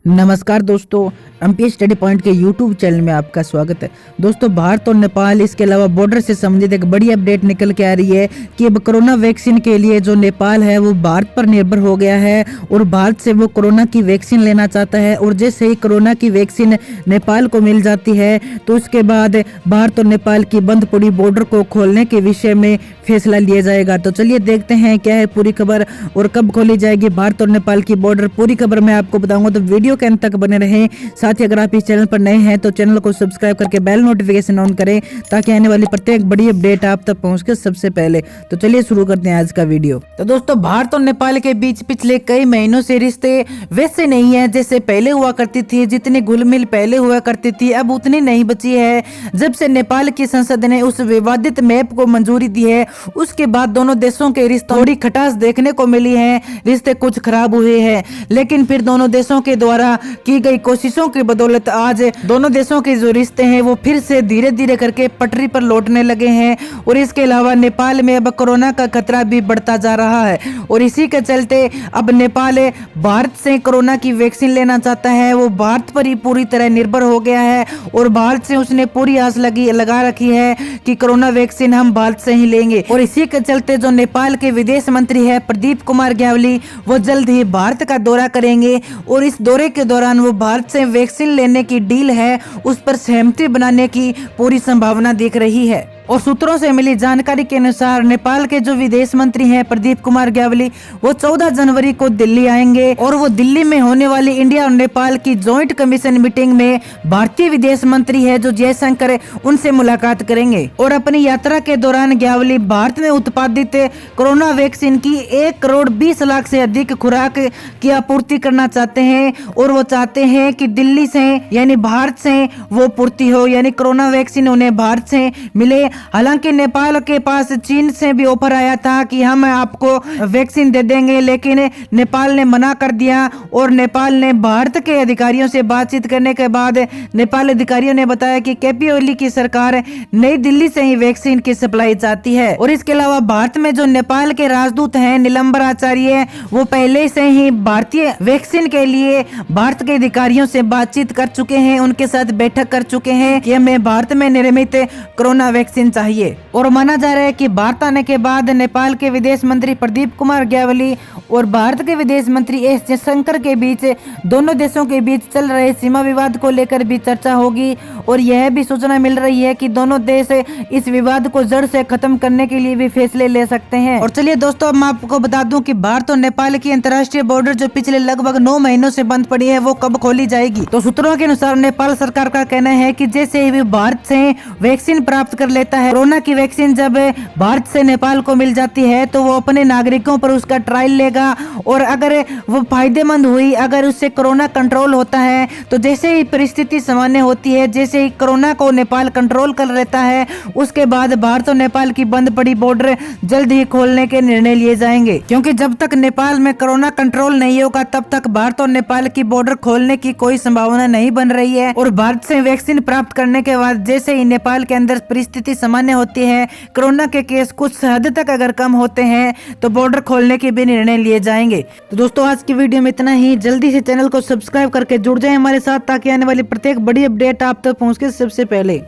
नमस्कार दोस्तों, MP study point के यूट्यूब चैनल में आपका स्वागत है। दोस्तों, भारत और नेपाल इसके अलावा बॉर्डर से संबंधित एक बड़ी अपडेट निकल के आ रही है कि अब कोरोना वैक्सीन के लिए जो नेपाल है वो भारत पर निर्भर हो गया है और भारत से वो कोरोना की वैक्सीन लेना चाहता है। और जैसे ही कोरोना की वैक्सीन नेपाल को मिल जाती है तो उसके बाद भारत और नेपाल की बंद पड़ी बॉर्डर को खोलने के विषय में फैसला लिया जाएगा। तो चलिए देखते हैं क्या है पूरी खबर और कब खोली जाएगी भारत और नेपाल की बॉर्डर। पूरी खबर मैं आपको बताऊंगा, तो वीडियो के अंत तक बने रहें। साथ ही अगर आप इस चैनल पर नए हैं तो चैनल को सब्सक्राइब करके बेल नोटिफिकेशन ऑन करें ताकि आने वाली प्रत्येक बड़ी अपडेट आप तक पहुंच के सबसे पहले। तो चलिए शुरू करते हैं आज का वीडियो। तो दोस्तों, भारत और नेपाल के बीच पिछले कई महीनों से रिश्ते वैसे नहीं है जैसे पहले हुआ करती थी। जितनी घुलमिल पहले हुआ करती थी अब उतनी नहीं बची है। जब से नेपाल की संसद ने उस विवादित मैप को मंजूरी दी है उसके बाद दोनों देशों के रिश्तों थोड़ी खटास देखने को मिली है। रिश्ते कुछ खराब हुए हैं, लेकिन फिर दोनों देशों के द्वारा की गई कोशिशों की बदौलत आज दोनों देशों के जो रिश्ते हैं वो फिर से धीरे धीरे करके पटरी पर लौटने लगे हैं। और इसके अलावा नेपाल में अब कोरोना का खतरा भी बढ़ता जा रहा है और इसी के चलते अब नेपाल भारत से कोरोना की वैक्सीन लेना चाहता है। वो भारत पर ही पूरी तरह निर्भर हो गया है और भारत से उसने पूरी आस लगा रखी है कि कोरोना वैक्सीन हम भारत से ही लेंगे। और इसी के चलते जो नेपाल के विदेश मंत्री है प्रदीप कुमार ग्यावली, वो जल्द ही भारत का दौरा करेंगे और इस दौरे के दौरान वो भारत से वैक्सीन लेने की डील है उस पर सहमति बनाने की पूरी संभावना दिख रही है। और सूत्रों से मिली जानकारी के अनुसार नेपाल के जो विदेश मंत्री हैं प्रदीप कुमार ग्यावली, वो 14 जनवरी को दिल्ली आएंगे और वो दिल्ली में होने वाली इंडिया और नेपाल की जॉइंट कमीशन मीटिंग में भारतीय विदेश मंत्री है जो जयशंकर, उनसे मुलाकात करेंगे। और अपनी यात्रा के दौरान ग्यावली भारत में उत्पादित कोरोना वैक्सीन की 1 करोड़ 20 लाख से अधिक खुराक की आपूर्ति करना चाहते हैं और वो चाहते हैं कि दिल्ली से यानी भारत से वो पूर्ति हो, यानी कोरोना वैक्सीन उन्हें भारत से मिले। हालांकि नेपाल के पास चीन से भी ऑफर आया था कि हम आपको वैक्सीन दे देंगे, लेकिन नेपाल ने मना कर दिया। और नेपाल ने भारत के अधिकारियों से बातचीत करने के बाद नेपाल अधिकारियों ने बताया कि केपी ओली की सरकार नई दिल्ली से ही वैक्सीन की सप्लाई चाहती है। और इसके अलावा भारत में जो नेपाल के राजदूत हैं निलंबर आचार्य, वो पहले से ही भारतीय वैक्सीन के लिए भारत के अधिकारियों से बातचीत कर चुके हैं, उनके साथ बैठक कर चुके हैं कि हमें भारत में निर्मित कोरोना वैक्सीन चाहिए। और माना जा रहा है कि भारत आने के बाद नेपाल के विदेश मंत्री प्रदीप कुमार ग्यावली और भारत के विदेश मंत्री एस जयशंकर के बीच दोनों देशों के बीच चल रहे सीमा विवाद को लेकर भी चर्चा होगी। और यह भी सूचना मिल रही है कि दोनों देश इस विवाद को जड़ से खत्म करने के लिए भी फैसले ले सकते हैं। और चलिए दोस्तों, अब मैं आपको बता दूं कि भारत और नेपाल की अंतर्राष्ट्रीय बॉर्डर जो पिछले लगभग 9 महीनों से बंद पड़ी है वो कब खोली जाएगी। तो सूत्रों के अनुसार नेपाल सरकार का कहना है कि जैसे ही भारत से वैक्सीन प्राप्त कर लेता है, कोरोना की वैक्सीन जब भारत से नेपाल को मिल जाती है तो वो अपने नागरिकों पर उसका ट्रायल लेगा और अगर वो फायदेमंद हुई, अगर उससे कोरोना कंट्रोल होता है, तो जैसे ही परिस्थिति सामान्य होती है, जैसे ही कोरोना को नेपाल कंट्रोल कर लेता है, उसके बाद भारत और नेपाल की बंद पड़ी बॉर्डर जल्द ही खोलने के निर्णय लिए जाएंगे। क्योंकि जब तक नेपाल में कोरोना कंट्रोल नहीं होगा तब तक भारत और नेपाल की बॉर्डर खोलने की कोई संभावना नहीं बन रही है। और भारत से वैक्सीन प्राप्त करने के बाद जैसे ही नेपाल के अंदर परिस्थिति सामान्य होती है, कोरोना के केस कुछ हद तक अगर कम होते हैं तो बॉर्डर खोलने के भी निर्णय लिए जाएंगे। तो दोस्तों, आज की वीडियो में इतना ही। जल्दी से चैनल को सब्सक्राइब करके जुड़ जाएं हमारे साथ ताकि आने वाली प्रत्येक बड़ी अपडेट आप तक पहुंच के सबसे पहले।